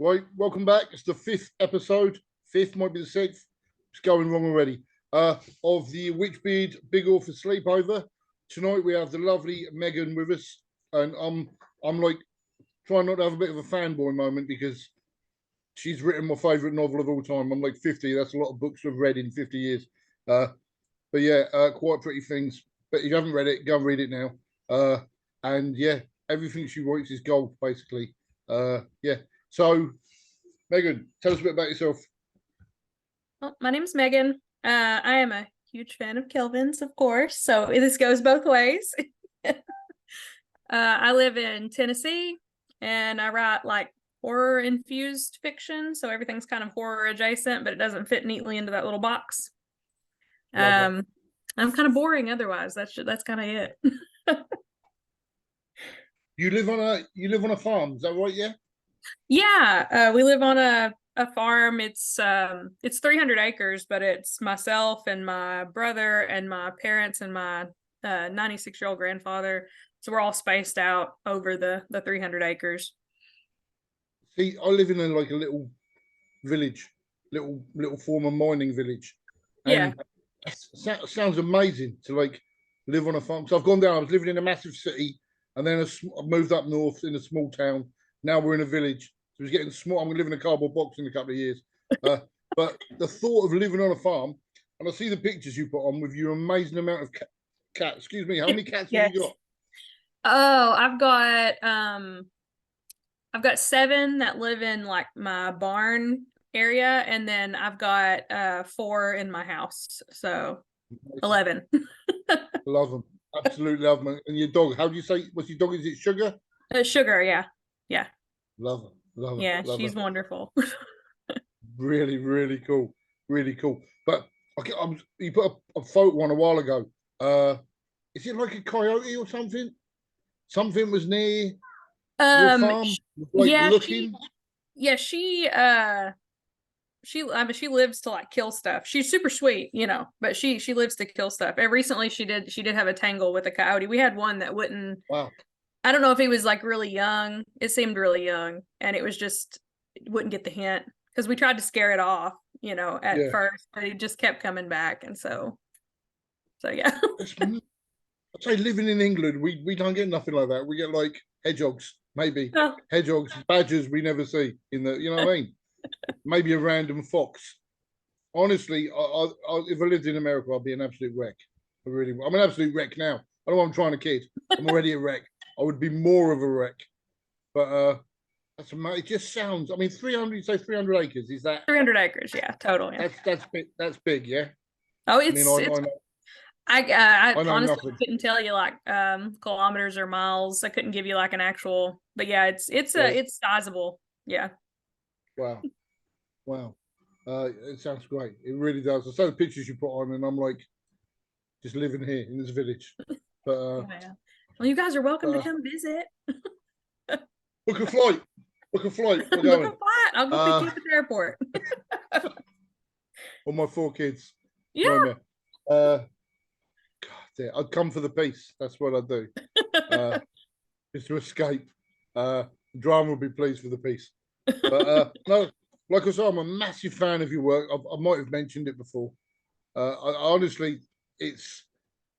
Right, welcome back. It's the fifth episode. Fifth might be the sixth. It's going wrong already. Of the Witchbeard Big Author Sleepover. Tonight we have the lovely Megan with us, and I'm like trying not to have a bit of a fanboy moment because she's written my favourite novel of all time. I'm like 50. That's a lot of books I've read in 50 years. But yeah, quite pretty things. But if you haven't read it, go and read it now. And yeah, everything she writes is gold, basically. Yeah. So, Megan, tell us a bit about yourself. Well, my name's Megan. I am a huge fan of Kelvin's, of course, so this goes both ways. I live in Tennessee, and I write like horror-infused fiction, so everything's kind of horror adjacent, but it doesn't fit neatly into that little box. I'm kind of boring otherwise. That's kind of it. You live on a farm, is that right? Yeah. Yeah, we live on a farm. It's 300 acres, but it's myself and my brother and my parents and my 96-year-old grandfather. So we're all spaced out over the 300 acres. See, I live in a little village, little former mining village. And Yeah. sounds amazing to live on a farm. So I've gone down. I was living in a massive city, and then I moved up north in a small town. Now we're in a village. So it's getting small. I'm going to live in a cardboard box in a couple of years. But the thought of living on a farm, and I see the pictures you put on with your amazing amount of cats. Excuse me, how many cats have you got? Oh, I've got 7 that live in like my barn area, and then I've got 4 in my house. So 11. Love them. Absolutely love them. And your dog, how do you say, what's your dog? Is it Sugar? Sugar, yeah. Yeah. Love her. Love her. Yeah, love she's her. wonderful. Really, really cool. Really cool. But you put a photo on a while ago. Is it like a coyote or something? Something was near your farm? Yeah, looking? she lives to like kill stuff. She's super sweet, but she lives to kill stuff. And recently she did have a tangle with a coyote. We had one that wouldn't. Wow. I don't know if he was like really young. It seemed really young, and it wouldn't get the hint because we tried to scare it off, at first, but he just kept coming back, and so yeah. I'd say living in England, we don't get nothing like that. We get like hedgehogs, maybe. Oh. Hedgehogs, badgers we never see in the, you know what I mean? Maybe a random fox. Honestly, if I lived in America, I'd be an absolute wreck. I'm an absolute wreck now. I don't know what I'm trying to kid. I'm already a wreck. I would be more of a wreck. But that's amazing. It just sounds. I mean, 300. You say 300 acres? Is that 300 acres? Yeah, totally. Yeah. That's big. That's big. Yeah. Oh, I honestly couldn't tell you like kilometers or miles. I couldn't give you like an actual, but yeah, it's sizable. Yeah. Wow. Wow. It sounds great. It really does. I saw the pictures you put on, and I'm like, just living here in this village. But yeah. Well, you guys are welcome to come visit. Book a flight. Book a flight. Book a flight. I'll go pick you up at the airport. All my 4 kids. Yeah. God, dear. I'd come for the peace. That's what I'd do. Just to escape. Drama would be pleased for the peace. But no, like I said, I'm a massive fan of your work. I might have mentioned it before. Honestly,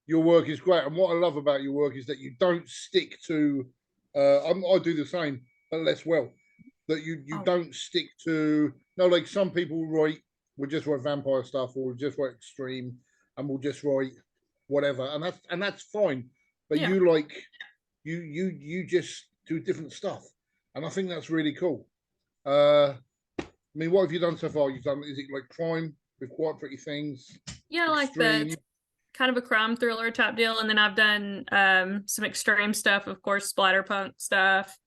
your work is great, and what I love about your work is that you don't stick to. I do the same, but less well. That you don't stick to. No, like some people will just write vampire stuff, or just write extreme, and will just write whatever, and that's fine. But you just do different stuff, and I think that's really cool. I mean, what have you done so far? Is it like crime with quite pretty things? Yeah, like the kind of a crime thriller type deal, and then I've done some extreme stuff, of course, splatterpunk stuff.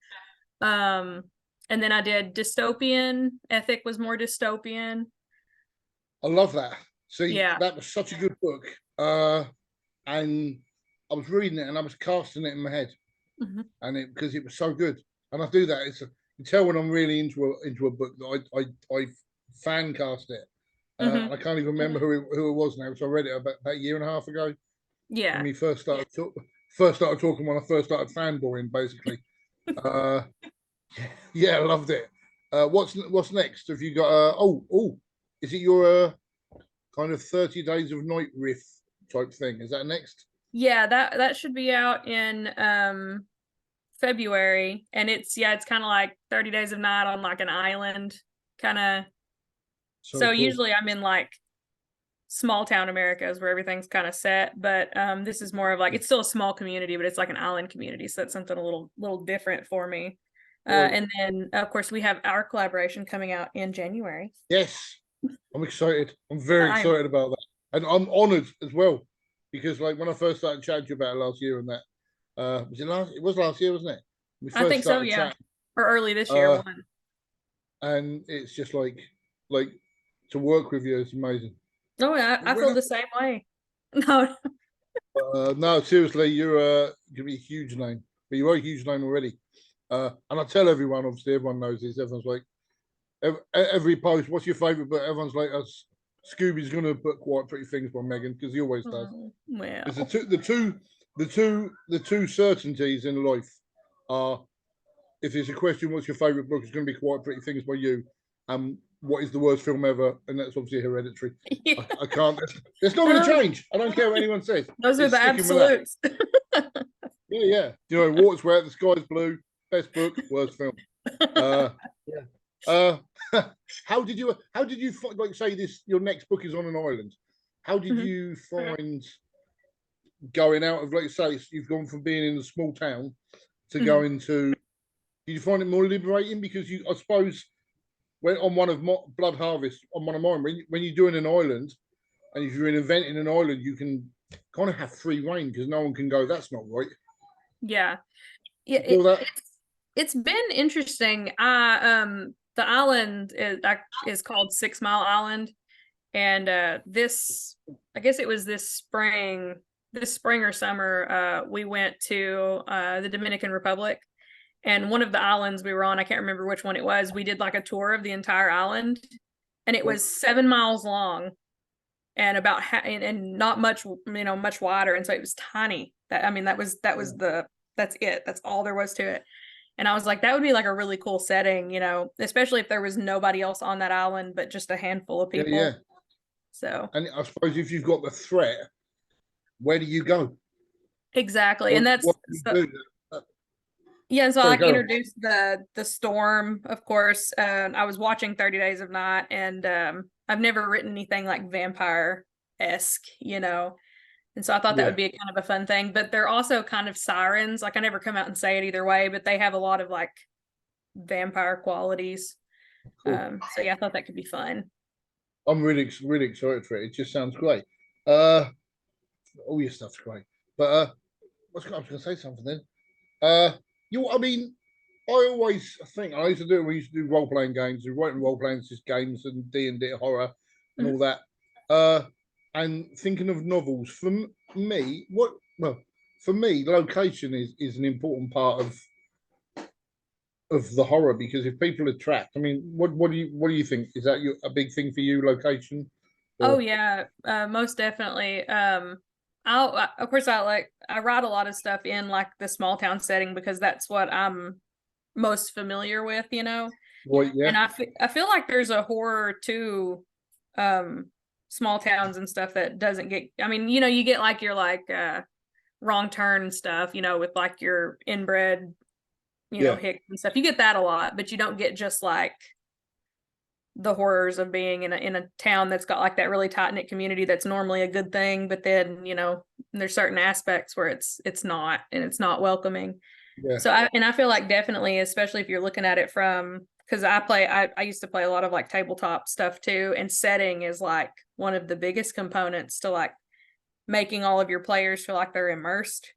And then I did dystopian. Ethic was more dystopian. I love that. See, that was such a good book. And I was reading it and I was casting it in my head, and because it was so good. And I do that. You tell when I'm really into a book that I fan cast it. I can't even remember who it was now, so I read it about a year and a half ago. Yeah. When we first started talking when I first started fanboying, basically. Yeah, I loved it. What's next? Have you got is it your kind of 30 days of night riff type thing? Is that next? Yeah, that should be out in February, and it's kind of like 30 days of night on like an island kind of. So Cool. usually I'm in like small town Americas where everything's kind of set, but this is more of like, it's still a small community, but it's like an island community, so that's something a little different for me. And then of course we have our collaboration coming out in January. Yes, I'm excited. I'm very excited about that, and I'm honored as well, because like when I first started chatting to you about it last year and that, was it last? It was last year, wasn't it? We I think so, yeah. chatting, or early this year one. And it's just like to work with you is amazing. Oh yeah, I feel the same way. No. No, seriously, you're gonna be a huge name, but you are a huge name already. And I tell everyone, obviously, everyone knows this. Everyone's like, every post, what's your favorite book? Everyone's like, us. Scooby's gonna put Quite Pretty Things by Megan, because he always does. Well, the two certainties in life are, if there's a question, what's your favorite book? It's going to be Quite Pretty Things by you. What is the worst film ever? And that's obviously Hereditary. Yeah. I can't. It's not going to change. I don't care what anyone says. Those are the absolutes. Yeah. You know, water's wet, the sky's blue. Best book, worst film. How did you like say this? Your next book is on an island. How did you find going out of, like, say, you've gone from being in a small town to going to? Did you find it more liberating? Because I suppose, when on one of Blood Harvest, on one of mine, when you're doing an island, and if you're an event in an island, you can kind of have free reign, because no one can go, that's not right. Yeah. It's been interesting. The island is called 6 Mile Island, and I guess it was this spring or summer, we went to the Dominican Republic. And one of the islands we were on, I can't remember which one it was, we did like a tour of the entire island, and it was 7 miles long and about and not much, much wider. And so it was tiny. That's it. That's all there was to it. And I was like, that would be like a really cool setting, especially if there was nobody else on that island, but just a handful of people. Yeah. So. And I suppose if you've got the threat, where do you go? Exactly. And that's. Yeah, so I introduced the storm, of course. I was watching 30 Days of Night, and I've never written anything like vampire-esque, and so I thought that would be a kind of a fun thing. But they're also kind of sirens. Like, I never come out and say it either way, but they have a lot of like vampire qualities. Cool. So yeah, I thought that could be fun. I'm really excited for it. It just sounds great. All your stuff's great. But I was going to say something then. I always think, I used to do it when we used to do role-playing games. We were writing role-playing just games and D&D horror and all that. And thinking of novels, for me, location is an important part of the horror, because if people are trapped, what do you think? Is that a big thing for you, location? Oh yeah, most definitely. Of course I write a lot of stuff in like the small town setting, because that's what I'm most familiar with, Well, yeah. And I feel like there's a horror to small towns and stuff that doesn't get, you get like your wrong turn stuff, with like your inbred, hicks and stuff. You get that a lot, but you don't get just like the horrors of being in a town that's got like that really tight-knit community that's normally a good thing, but then there's certain aspects where it's not, and it's not welcoming. So I feel like definitely, especially if you're looking at it from, because I used to play a lot of like tabletop stuff too, and setting is like one of the biggest components to like making all of your players feel like they're immersed.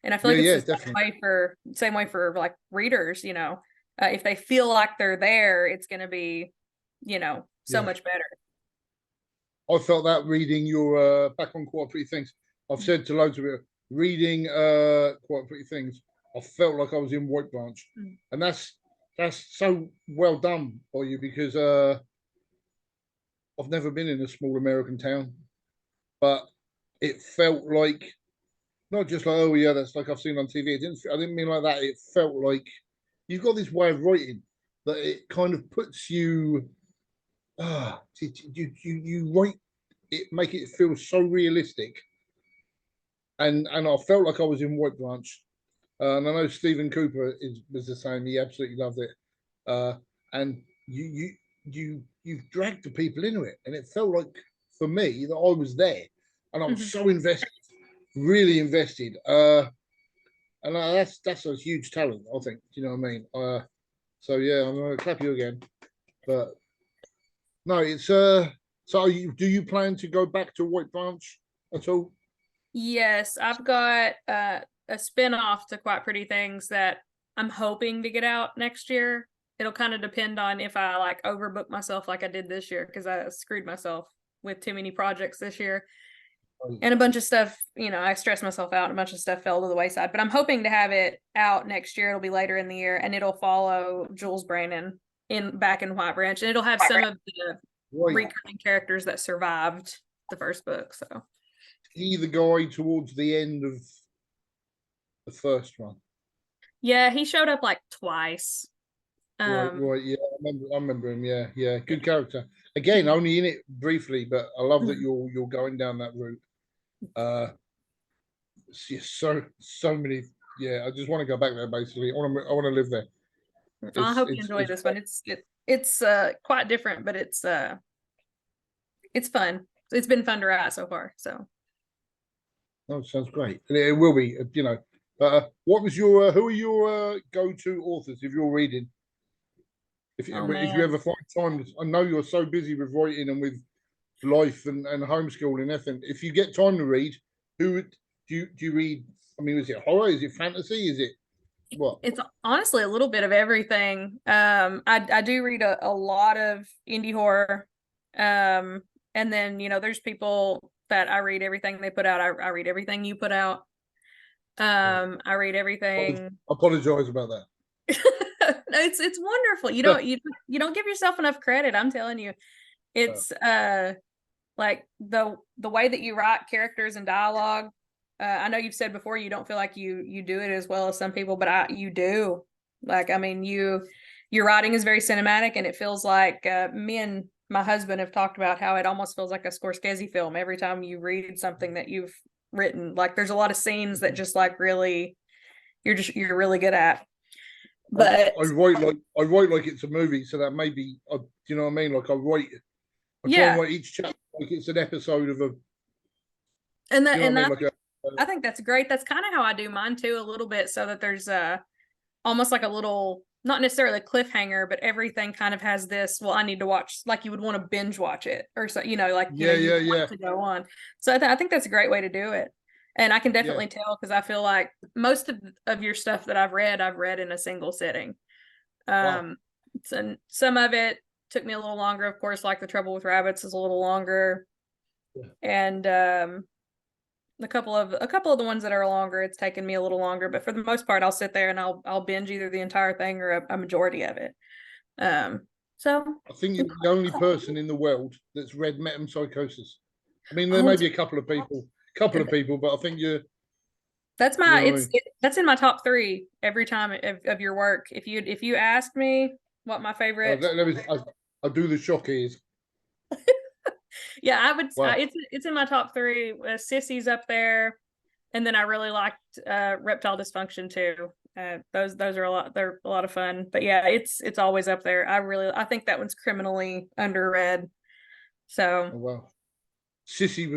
And I feel like it's the same way for like readers, if they feel like they're there, it's going to be so much better. I felt that reading your back on Quite Pretty Things. I've said to loads of it, reading Quite Pretty Things, I felt like I was in White Branch. And that's so well done by you, because I've never been in a small American town, but it felt like, not just like, oh yeah, that's like I've seen on TV. I didn't mean like that. It felt like you've got this way of writing that it kind of puts you, you write it, make it feel so realistic. And I felt like I was in White Branch. And I know Stephen Cooper was the same. He absolutely loved it. And you've dragged the people into it, and it felt like for me that I was there, and I was so invested, really invested. And that's a huge talent, I think. Do you know what I mean? So yeah, I'm gonna clap you again. But no, it's So do you plan to go back to White Branch at all? Yes, I've got a spin-off to Quite Pretty Things that I'm hoping to get out next year. It'll kind of depend on if I like overbook myself like I did this year, because I screwed myself with too many projects this year. And a bunch of stuff, I stressed myself out and a bunch of stuff fell to the wayside. But I'm hoping to have it out next year. It'll be later in the year, and it'll follow Jules Brannon back in White Branch, and it'll have some of the recurring characters that survived the first book. So he the guy towards the end of the first one? Yeah, he showed up like twice. Right, yeah, I remember him. Yeah, good character. Again, only in it briefly, but I love that you're going down that route. So many. Yeah, I just want to go back there. Basically, I want to live there. I hope you enjoy this one. It's quite different, but it's fun. It's been fun to write so far. So. Oh, sounds great. And it will be. What was your? Who are your go-to authors if you're reading? If you ever find time, I know you're so busy with writing and with life and homeschooling and everything. If you get time to read, who do you read? I mean, is it horror? Is it fantasy? Is it what? It's honestly a little bit of everything. I do read a lot of indie horror. And then, there's people that I read everything they put out. I read everything you put out. I read everything. I apologize about that. It's wonderful. You don't give yourself enough credit. I'm telling you, it's like the way that you write characters and dialogue. I know you've said before you don't feel like you do it as well as some people, but you do. Like, I mean, your writing is very cinematic, and it feels like me and my husband have talked about how it almost feels like a Scorsese film every time you read something that you've written. Like, there's a lot of scenes that just like really you're really good at. But I write like it's a movie, so that maybe you know what I mean. Like I try and write each chapter like it's an episode of a. And I think that's great. That's kind of how I do mine too, a little bit, so that there's almost like a little, not necessarily a cliffhanger, but everything kind of has this. Well, I need to watch, like you would want to binge watch it, or so like to go on. So I think that's a great way to do it. And I can definitely tell, because I feel like most of your stuff that I've read in a single sitting. Wow. And some of it took me a little longer, of course, like The Trouble with Rabbits is a little longer. Yeah. And a couple of the ones that are longer, it's taken me a little longer, but for the most part, I'll sit there and I'll binge either the entire thing or a majority of it. So I think you're the only person in the world that's read Metempsychosis. I mean, there may be a couple of people, but I think you're. That's that's in my top 3 every time of your work. If you asked me what my favorite, I'll do the shock ears. Yeah, I would. Wow. It's in my top 3. Sissy's up there, and then I really liked Reptile Dysfunction too. Those are a lot. They're a lot of fun. But yeah, it's always up there. I think that one's criminally underread. So. Oh, wow. Sissy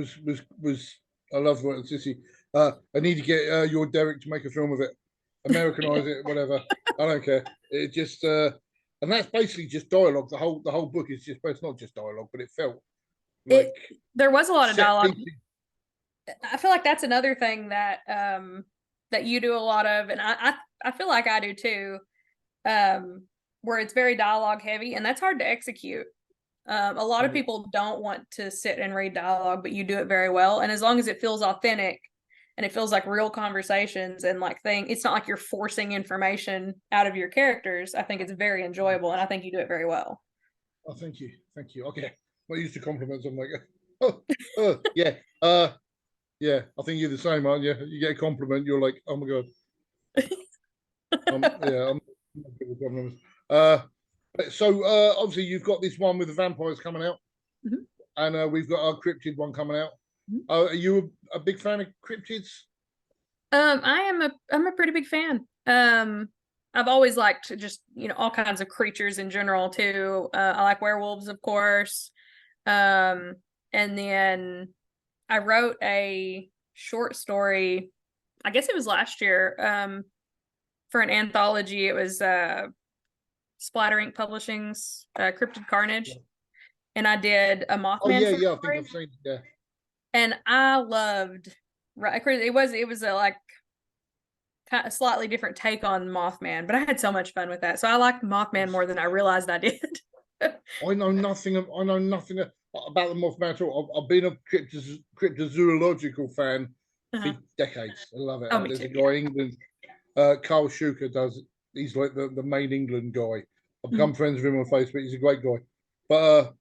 was I love what Sissy. I need to get your Derek to make a film of it, Americanize it, whatever. I don't care. It just and that's basically just dialogue. The whole book is just, it's not just dialogue, but it felt like there was a lot of dialogue. I feel like that's another thing that that you do a lot of, and I feel like I do too, where it's very dialogue heavy, and that's hard to execute. A lot of people don't want to sit and read dialogue, but you do it very well. And as long as it feels authentic and it feels like real conversations and like it's not like you're forcing information out of your characters. I think it's very enjoyable, and I think you do it very well. Oh, thank you. Okay, I'm not used to compliments. I'm like, yeah, yeah. I think you're the same, aren't you? You get a compliment, you're like, oh my god. Yeah, I'm not good with compliments. So obviously you've got this one with the vampires coming out, and we've got our cryptid one coming out. Are you a big fan of cryptids? I'm a pretty big fan. I've always liked just, all kinds of creatures in general too. I like werewolves, of course. And then I wrote a short story, I guess it was last year, for an anthology. It was Splatter Ink Publishing's Cryptid Carnage. And I did a Mothman. Oh yeah, I think I've seen it, And I loved, it was a like kind of slightly different take on Mothman, but I had so much fun with that. So I liked Mothman more than I realized I did. I know nothing about the Mothman at all. I've been a cryptozoological fan for decades. I love it. There's a guy in England, Carl Schuker does. He's like the main England guy. I've become friends with him on Facebook. He's a great guy. But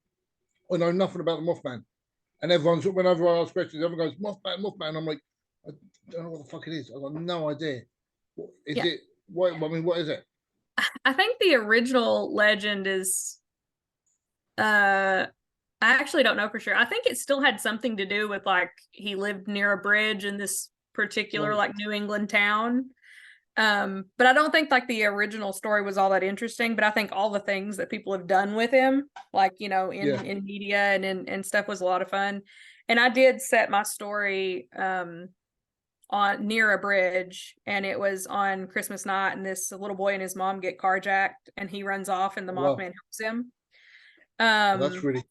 I know nothing about the Mothman. And whenever I ask questions, everyone goes, Mothman. I'm like, I don't know what the fuck it is. I've got no idea. What is it? What is it? I think the original legend is, I actually don't know for sure. I think it still had something to do with like he lived near a bridge in this particular like New England town. But I don't think like the original story was all that interesting, but I think all the things that people have done with him, like, in media and stuff, was a lot of fun. And I did set my story on near a bridge, and it was on Christmas night, and this little boy and his mom get carjacked, and he runs off and the Mothman helps him. That's really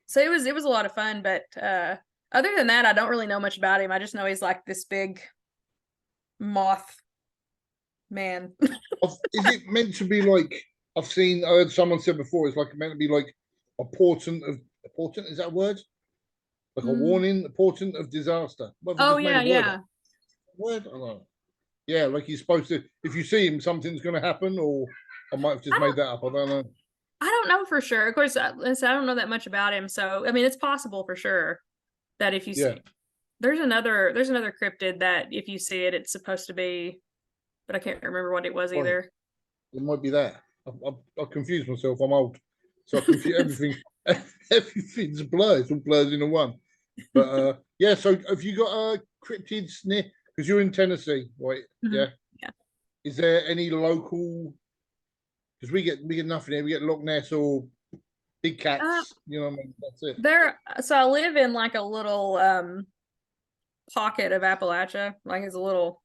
so it was a lot of fun, but other than that, I don't really know much about him. I just know he's like this big moth man. Is it meant to be like, I heard someone said before, it's like meant to be like a portent, is that a word? Like a warning, a portent of disaster. Oh yeah. Word? I don't know. Yeah, like he's supposed to, if you see him, something's going to happen, or I might have just made that up. I don't know. I don't know for sure. Of course, I don't know that much about him. So, I mean, it's possible for sure that if you see, there's another cryptid that if you see it, it's supposed to be, but I can't remember what it was either. It might be that. I confused myself. I'm old. So I confuse everything. Everything's blurred. It's all blurs into one. But yeah, so have you got cryptids near? Because you're in Tennessee, right? Yeah. Is there any local? Because we get nothing here. We get Loch Ness or big cats. You know what I mean? That's it. So I live in like a little pocket of Appalachia. Like it's a little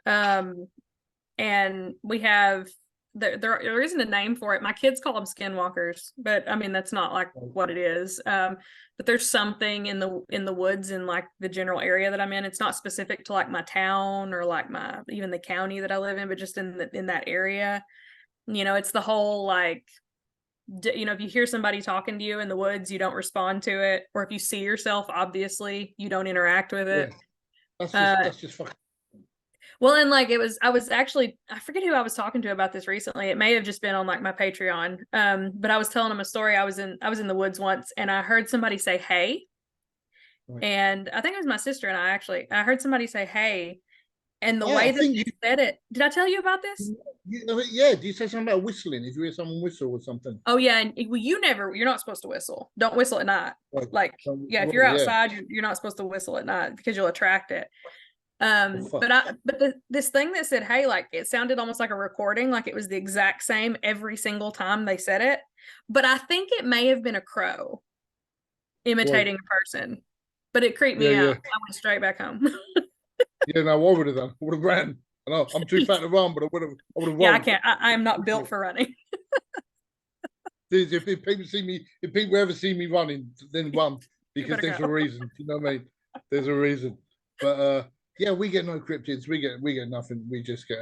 and we have there isn't a name for it. My kids call them skinwalkers, but I mean that's not like what it is. But there's something in the woods in like the general area that I'm in. It's not specific to like my town or like even the county that I live in, but just in that area. It's the whole like, if you hear somebody talking to you in the woods, you don't respond to it, or if you see yourself, obviously you don't interact with it. That's just fucking. Well, and like I forget who I was talking to about this recently. It may have just been on like my Patreon. But I was telling them a story. I was in the woods once, and I heard somebody say, "Hey," and I think it was my sister and I heard somebody say, "Hey," and the way that they said it. Did I tell you about this? Yeah. Do you say something about whistling? If you hear someone whistle or something? Oh yeah, and you're not supposed to whistle. Don't whistle at night. If you're outside, you're not supposed to whistle at night because you'll attract it. This thing that said, "Hey," like it sounded almost like a recording, like it was the exact same every single time they said it. But I think it may have been a crow imitating a person, but it creeped me out. I went straight back home. Yeah, no, I would have done. I would have ran. I know I'm too fat to run, but I would have run. Yeah, I can't. I am not built for running. If people ever see me running, then run, because there's a reason. You know what I mean? There's a reason. But yeah, we get no cryptids. We get nothing. We just get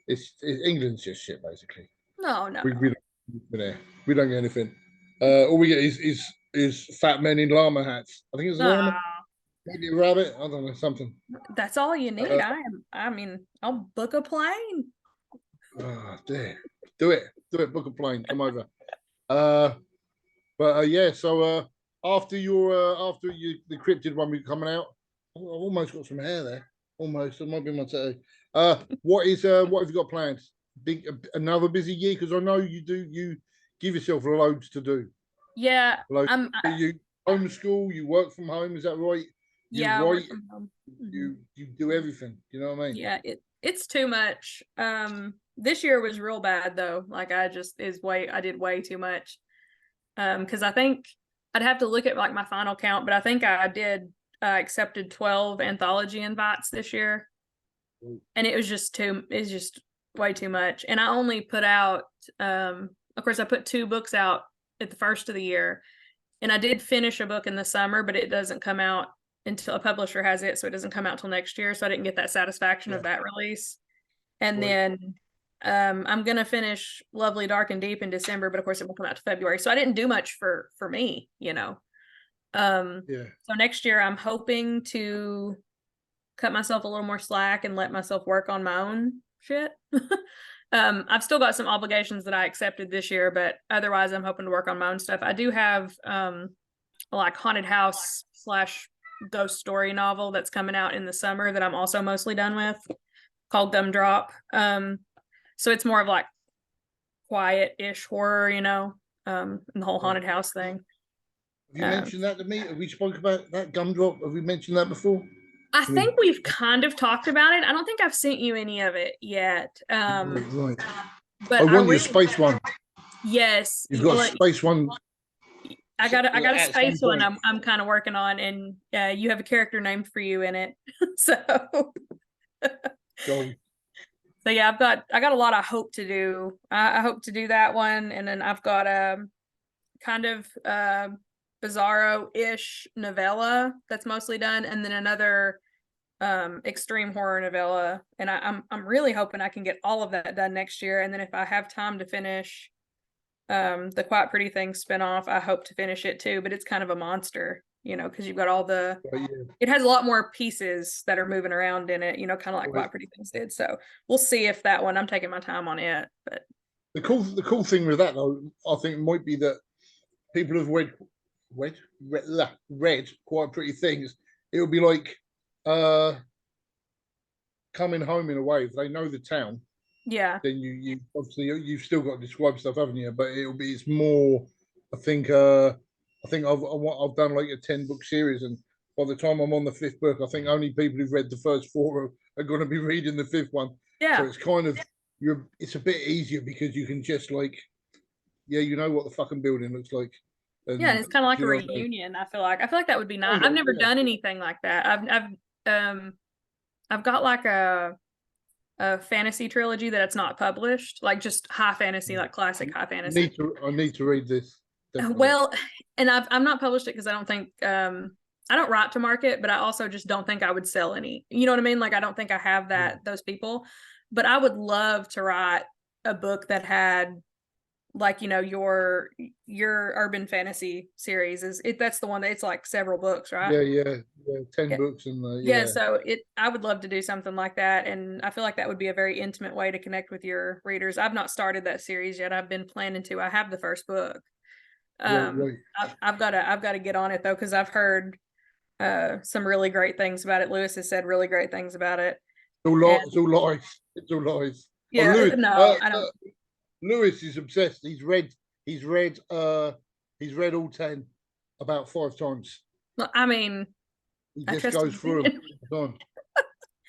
it's England's just shit basically. No. We don't get anything. All we get is fat men in llama hats. I think it's a llama. Maybe a rabbit. I don't know, something. That's all you need. I'll book a plane. Oh, dear. Do it. Book a plane. Come over. Yeah. So after the cryptid one be coming out, I've almost got some hair there. Almost. It might be my tattoo. What have you got planned? another busy year? Because I know you give yourself loads to do. Yeah, Like you homeschool, you work from home, is that right? You yeah, I work write, from home. you do everything. You know what I mean? Yeah, it's too much. This year was real bad though. Like I did way too much. Because I think I'd have to look at like my final count, but I think I did accepted 12 anthology invites this year, and it's just way too much. And I only put out, of course, I put 2 books out at the first of the year, and I did finish a book in the summer, but it doesn't come out until a publisher has it, so it doesn't come out till next year. So I didn't get that satisfaction of that release. And then I'm gonna finish Lovely, Dark, and Deep in December, but of course it won't come out to February. So I didn't do much for me, you know. So next year I'm hoping to cut myself a little more slack and let myself work on my own shit. I've still got some obligations that I accepted this year, but otherwise I'm hoping to work on my own stuff. I do have like haunted house / ghost story novel that's coming out in the summer that I'm also mostly done with, called Gumdrop. So it's more of like quiet-ish horror, you know, and the whole haunted house thing. Have you mentioned that to me? Have we spoke about that Gumdrop? Have we mentioned that before? I think we've kind of talked about it. I don't think I've sent you any of it yet. Right. But I want your space one. Yes. You've got a space one. I got a space one I'm kind of working on, and you have a character named for you in it. So So yeah, I got a lot I hope to do. I hope to do that one, and then I've got a kind of bizarro-ish novella that's mostly done, and then another extreme horror novella. And I'm really hoping I can get all of that done next year. And then if I have time to finish the Quite Pretty Things spinoff, I hope to finish it too. But it's kind of a monster, you know, because you've got all the it has a lot more pieces that are moving around in it, you know, kind of like Quite Pretty Things did. So we'll see if that one, I'm taking my time on it. But the cool thing with that though, I think might be that people have read Quite Pretty Things. It'll be like coming home in a way. If they know the town, then you obviously you've still got to describe stuff, haven't you? But it's more. I think I've done like a 10-book series, and by the time I'm on the 5th book, I think only people who've read the first 4 are going to be reading the 5th one. Yeah. So it's kind of it's a bit easier because you can just like, you know what the fucking building looks like. And it's kind of like a reunion. I feel like that would be nice. I've never done anything like that. I've got like a fantasy trilogy that it's not published, like just high fantasy, like classic high fantasy. I need to read this. Definitely. Well, and I'm not published it because I don't think I don't write to market, but I also just don't think I would sell any. You know what I mean? Like I don't think I have those people. But I would love to write a book that had, like, you know, your urban fantasy series that's the one that it's like several books, right? Yeah 10 books and so I would love to do something like that, and I feel like that would be a very intimate way to connect with your readers. I've not started that series yet. I've been planning to. I have the first book. Right. I've got to get on it though, because I've heard some really great things about it. Lewis has said really great things about it. It's all lies. Yeah, Lewis, I don't. Lewis is obsessed. He's read all 10 about 5 times. I mean, he just goes through them.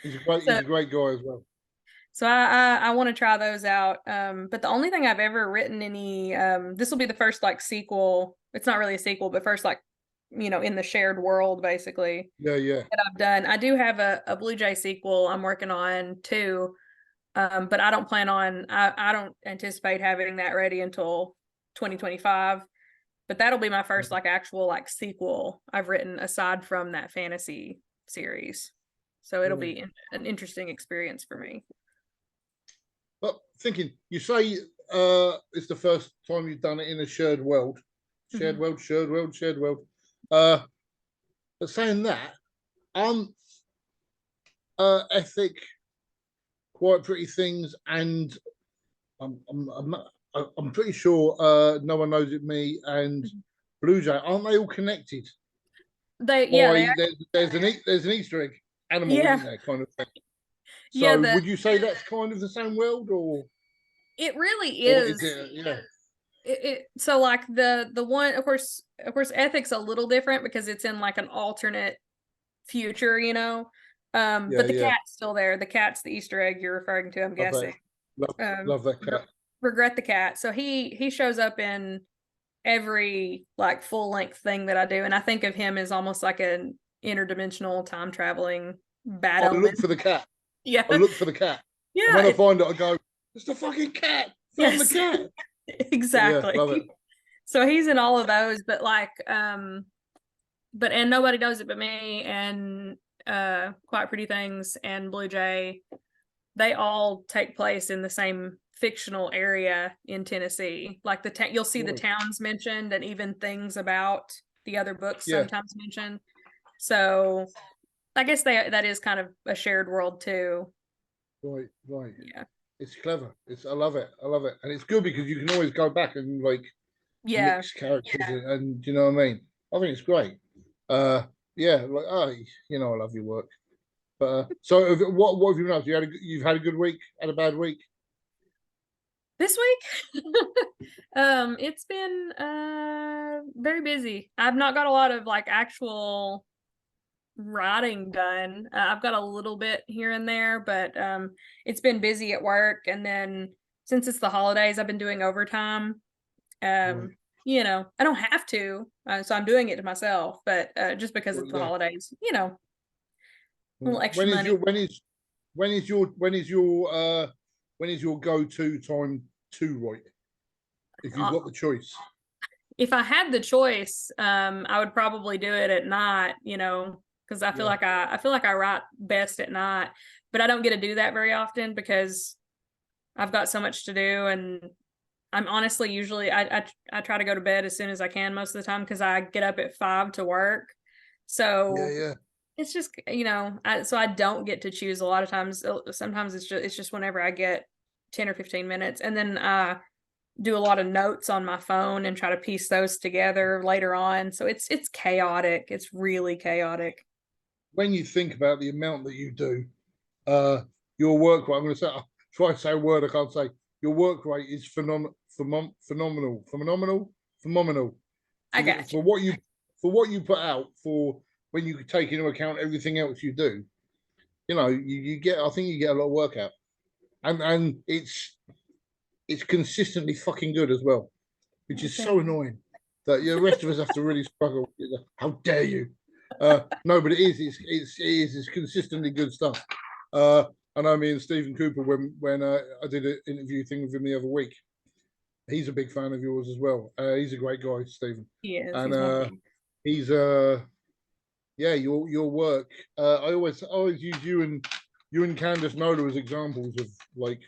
He's a great guy as well. So I want to try those out. But the only thing I've ever written this will be the first like sequel. It's not really a sequel, but first like, you know, in the shared world basically. Yeah. That I've done. I do have a BLUEJAY sequel I'm working on too. But I don't plan on, I don't anticipate having that ready until 2025. But that'll be my first like actual like sequel I've written aside from that fantasy series. So it'll be an interesting experience for me. But thinking, you say it's the first time you've done it in a shared world. Shared world. But saying that, Ethic, Quite Pretty Things, and I'm pretty sure No One Knows It Me and BLUEJAY, aren't they all connected? There's an Easter egg animal in there kind of thing. So would you say that's kind of the same world, or? It really Or is. is it? Yeah, So like the one, of course, ethic's a little different because it's in like an alternate future, you know. yeah, But the yeah. cat's still there. The cat's the Easter egg you're referring to, I'm Love that. guessing. Love, Um, love that cat. regret the cat. So he shows up in every like full length thing that I do, and I think of him as almost like an interdimensional time traveling bad I omen. look for the cat. Yeah, I look for the cat. And yeah, when I find it, I go, "It's the fucking cat! Found the yes, cat!" But yeah, exactly. love it. So he's in all of those, but like, but and nobody knows it but me, and Quite Pretty Things and Blue Jay, they all take place in the same fictional area in Tennessee. Like you'll see the Right. towns mentioned, and even things about the other books Yeah, sometimes mentioned. So I guess that is kind of a shared world too. right, right. Yeah. It's clever. I love it. I love it, and it's good because you can always go back and like Yeah. mix characters, and you know what I mean. I think it's great. Uh, yeah, like you know, I love your work. But what have you been up to? You've had a good week, had a bad week. This week, it's been very busy. I've not got a lot of like actual writing done. I've got a little bit here and there, but it's been busy at work, and then since it's the holidays, I've been doing overtime. Right. You know, I don't have to, so I'm doing it to myself, but just because Well, it's the yeah. holidays, you know, a little extra When is money. your when is your when is your go-to time to write? If you've Uh, got the choice. if I had the choice, I would probably do it at night, you know, because Yeah. I feel like I write best at night, but I don't get to do that very often because I've got so much to do, and I'm honestly usually I try to go to bed as soon as I can most of the time because I get up at 5 to work. Yeah, So yeah. it's just, you know, so I don't get to choose a lot of times. Sometimes it's just whenever I get 10 or 15 minutes, and then do a lot of notes on my phone and try to piece those together later on. So it's chaotic. It's really chaotic. When you think about the amount that you do, uh, your work rate, I'm going to say, try to say a word I can't say. Your work rate is phenomenal I got you. for what you put out for when you take into account everything else you do. You know, you get. I think you get a lot of work out, and it's consistently fucking good as well, which is so annoying that the rest of us have to really struggle. How dare you? No, but it is. It's consistently good stuff. I know me and Stephen Cooper when I did an interview thing with him the other week. He's a big fan of yours as well. He's a great guy, Stephen, He is. and He's wonderful. he's yeah, your work. I always use you and Candace Nola as examples of like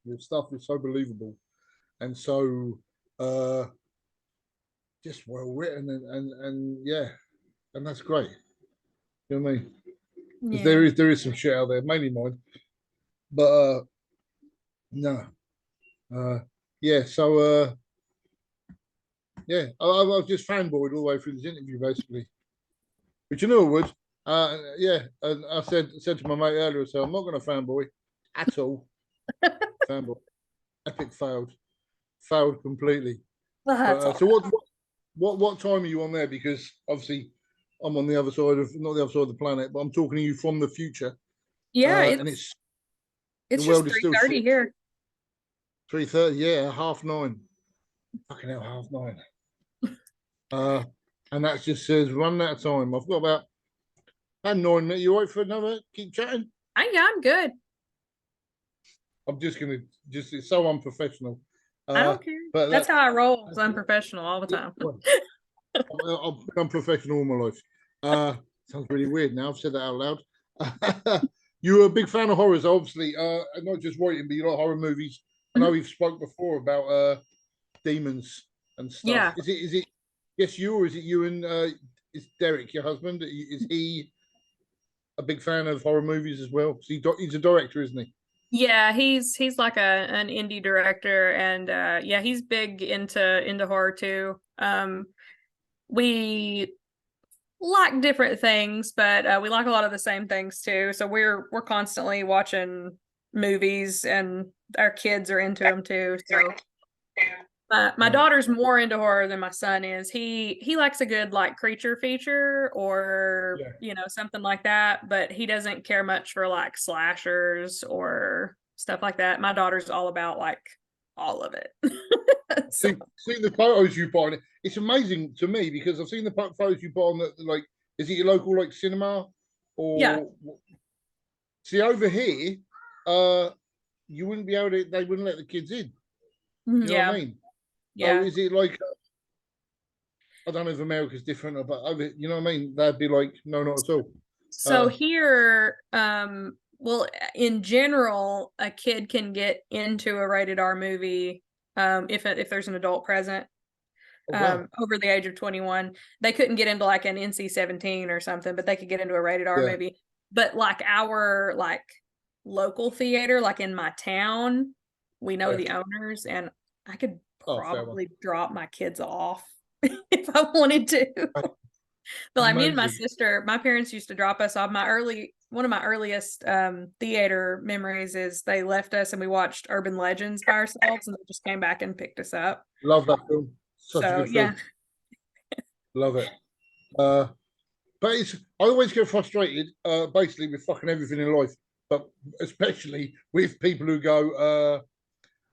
your stuff is so believable and so uh just well written and yeah, and that's great. You know what I mean? Because Yeah. there is some shit out there, mainly mine, but no, uh yeah. So yeah, I've just fanboyed all the way through this interview basically, but you know what would. Yeah, and I said to my mate earlier, so I'm not going to fanboy at all. Fanboy, epic failed completely. Well, But that's all so right. what time are you on there? Because obviously I'm on the other side of not the other side of the planet, but I'm talking to you from the future. Yeah, And the it's just world is still 3:30 shit. here. 3:30, yeah, 9:30. Fucking hell, 9:30. Uh, and that just says run out of time. I've got about 9 minutes. You all right for another? Keep chatting. Yeah, I'm good. I'm just gonna just it's so unprofessional. I Uh, don't care. but That's how I roll. It's that's unprofessional all the yeah, time. well, I've been unprofessional all my life. Sounds really weird now. I've said that out loud. You're a big fan of horrors, obviously. Not just writing, but you like horror movies. I know Mhm. we've spoke before about demons and stuff. Yeah. Is it yes you or is it you and is Derek your husband? Is he a big fan of horror movies as well? He's a director, isn't he? Yeah, he's like an indie director, and yeah, he's big into horror too. We like different things, but we like a lot of the same things too. So we're constantly watching movies, and our kids are into them too. So my Right. daughter's more into horror than my son is. He likes a good like creature feature or Yeah. something like that, but he doesn't care much for like slashers or stuff like that. My daughter's all about like all of it. So, See the photos you put on it. It's amazing to me because I've seen the photos you put on that. Like, is it your local like cinema yeah. or? See over here, you wouldn't be able to. They wouldn't let the kids in. You know what I Yeah. mean? So Yeah. is it like? I don't know if America's different, but over, you know what I mean? They'd be like, no, not at all. So here, well, in general, a kid can get into a rated R movie if there's an adult present Oh, wow. over the age of 21. They couldn't get into like an NC-17 or something, but they could get into a rated R Yeah. movie. But like our like local theater, like in my town, we know Yeah. the owners, and I could Oh, fair one. probably drop my kids off if I wanted to. But like me and my Amazing. sister, my parents used to drop us off. One of my earliest theater memories is they left us and we watched Urban Legends by ourselves, and they just came back and picked us up. Love that film. Such a So good yeah. film. Love it. But it's I always get frustrated, basically with fucking everything in life, but especially with people who go,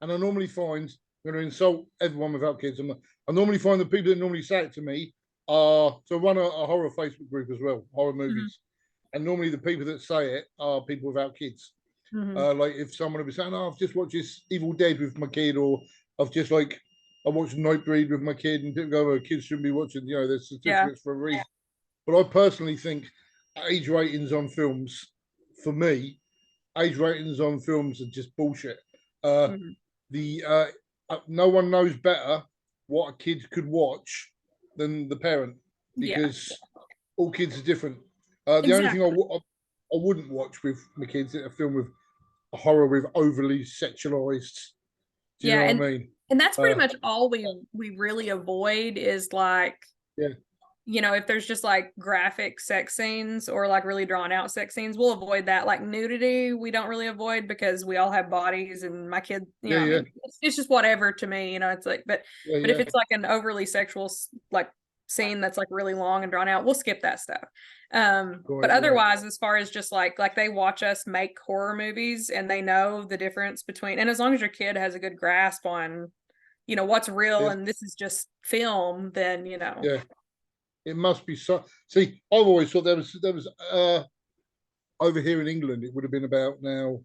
and I normally find I'm going to insult everyone without kids. I normally find the people that normally say it to me are so run a horror Facebook group as well, horror movies, and normally the people that say it are people without kids. Mm-hmm. Like if someone would be saying, "Oh, I've just watched this Evil Dead with my kid," or I've just like I watched Nightbreed with my kid, and people go, "Oh, kids shouldn't be watching." You know, there's Yeah. certificates for a reason. But I personally think age ratings on films, for me, age ratings on films are just bullshit. Mm-hmm. The No one knows better what a kid could watch than the parent Yeah. because all kids are different. The only thing Exactly. I wouldn't watch with my kids is a film with a horror with overly sexualized. Do you Yeah, know what I mean? and that's pretty Uh, much all we really avoid is like yeah, if there's just like graphic sex scenes or like really drawn out sex scenes, we'll avoid that. Like nudity, we don't really avoid because we all have bodies, and my kid, yeah, I yeah, mean, it's just whatever to me, it's like, yeah, but if yeah. it's like an overly sexual like scene that's like really long and drawn out, we'll skip that stuff. But Right, yeah, otherwise, as far as just like they watch us make horror movies and they know the difference between, and as long as your kid has a good grasp on, what's real yeah, and this is just film, then yeah. It must be so. See, I've always thought there was over here in England. It would have been about now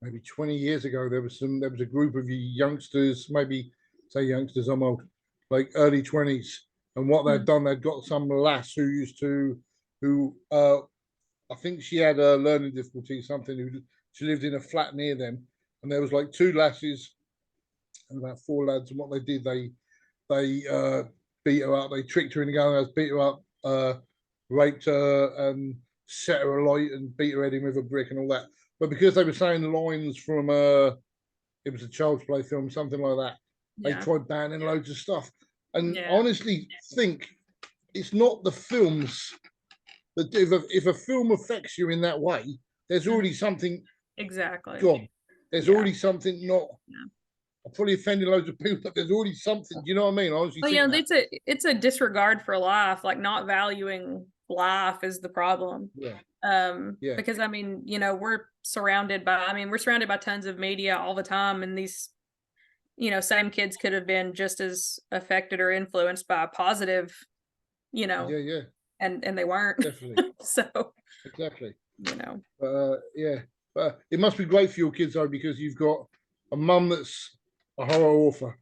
maybe 20 years ago. There was a group of youngsters, maybe say youngsters. I'm old, like early 20s, and what they'd Mhm. done, they'd got some lass who used to who I think she had a learning difficulty, something. Who she lived in a flat near them, and there was like two lasses and about four lads. And what they did, they beat her up. They tricked her into going out, beat her up, raped her, and set her alight and beat her head in with a brick and all that. But because they were saying the lines from it was a child's play film, something like that, they Yeah. tried banning loads of stuff. And I Yeah. honestly think it's not the films that if a film affects you in that way, there's already something Exactly. gone. There's Yeah. already something not. Yeah. I'm probably offending loads of people, but there's already something. Do you know what I mean? I honestly Well, think that. it's a disregard for life, like not valuing life is the problem. Yeah, yeah, Because I mean, we're surrounded by tons of media all the time, and these, same kids could have been just as affected or influenced by a positive, you know, yeah, yeah. and they weren't. Definitely, So, exactly. you know. Yeah, but it must be great for your kids though because you've got a mum that's a horror author,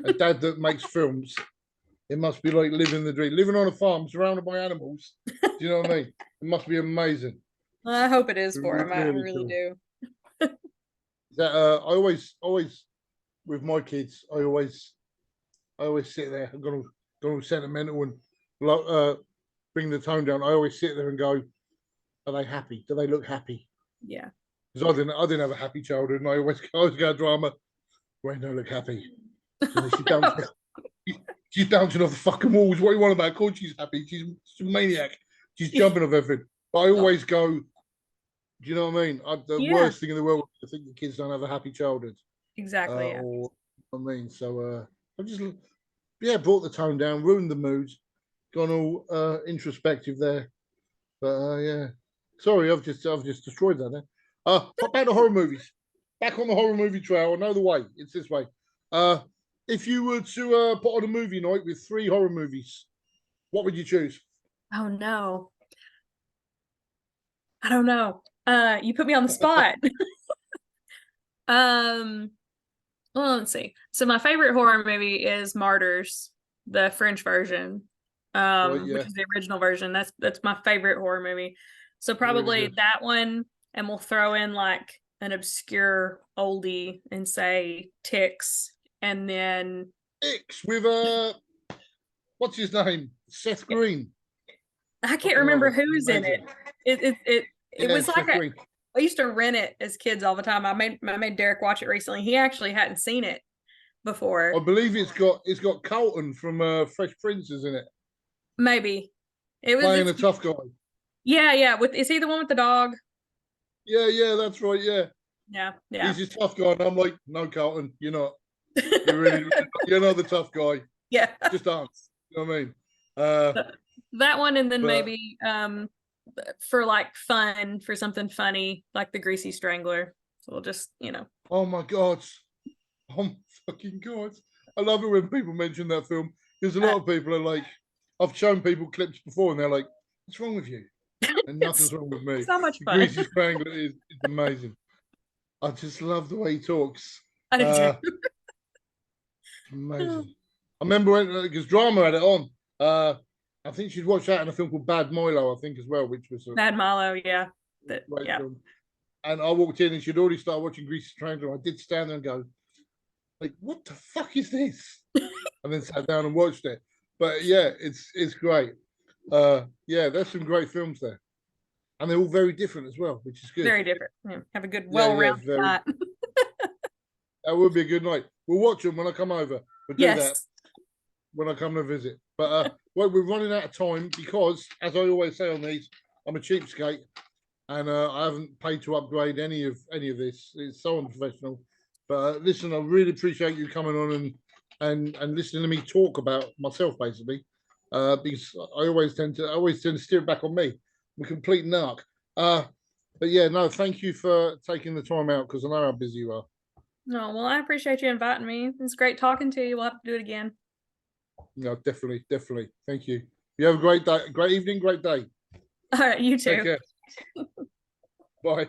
a dad that makes films. It must be like living the dream, living on a farm surrounded by animals. Do you know what I mean? It must be amazing. I hope it is for him. I Really really cool. do. That I always with my kids, I always sit there. I'm gonna sentimental and bring the tone down. I always sit there and go, are they happy? Do they look happy? Yeah. Because I didn't have a happy childhood, and I always go drama. Wayne don't look happy. You know, she's bouncing off the fucking walls. What do you want about? Of course she's happy. She's a maniac. She's jumping off everything. But I always go, Do you know what I mean? The Yeah, worst thing in the world, I think the kids don't have a happy childhood. exactly. Yeah. Or I mean, so I just brought the tone down, ruined the mood, gone all introspective there. But yeah, sorry, I've just destroyed that. What about the horror movies? Back on the horror movie trail. I know the way. It's this way. If you were to put on a movie night with 3 horror movies, what would you choose? Oh no. I don't know. You put me on the spot. Um, well, let's see. So my favorite horror movie is Martyrs, the French version, Right, which yeah, is the original version. That's my favorite horror movie. So really probably good. that one, and we'll throw in like an obscure oldie and say Ticks, and then X with what's his name? Seth yeah, Green. I can't Fucking love remember it. who's in it. Amazing. It Yeah, was like Seth Green. I used to rent it as kids all the time. I made Derek watch it recently. He actually hadn't seen it I before. believe it's got Carlton from Fresh Princes in it, Maybe it was playing it's a tough guy. yeah. With is he the one with the dog? Yeah, yeah, that's right. Yeah, Yeah, yeah. he's this tough guy, and I'm like, no, Carlton, you're not. You're really, you're not the tough guy. Yeah. Just dance. You know what I mean? Uh, That one and then but maybe for like fun, for something funny, like the Greasy Strangler. So we'll just, oh my god, oh my fucking god, I love it when people mention that film because a uh, lot of people are like, I've shown people clips before, and they're like, what's wrong with you? And it's nothing's wrong with me. so much The fun. Greasy Strangler is amazing. I just love the way he talks. I do Uh, too. Amazing. I remember when because Drama had it on. I think she'd watched that in a film called Bad Milo, I think as well, which was a Bad Milo, yeah. great Yeah. film. And I walked in and she'd already started watching Greasy Strangler. I did stand there and go, like, what the fuck is this? And then sat down and watched it. But yeah, it's great. Yeah, there's some great films there, and they're all very different as well, which is good. Very different. Yeah. Have a good, Yeah, yeah, well-rounded very. night. That would be a good night. We'll watch them when I come over. We'll do that Yes. when I come to visit. But well, we're running out of time because, as I always say on these, I'm a cheapskate, and I haven't paid to upgrade any of this. It's so unprofessional. But listen, I really appreciate you coming on and listening to me talk about myself, basically, because I always tend to steer it back on me. I'm a complete narc. But yeah, no, thank you for taking the time out because I know how busy you are. No, well, I appreciate you inviting me. It's great talking to you. We'll have to do it again. No, definitely, definitely. Thank you. You have a great day, great evening, great day. All right, you Take too. care. Bye.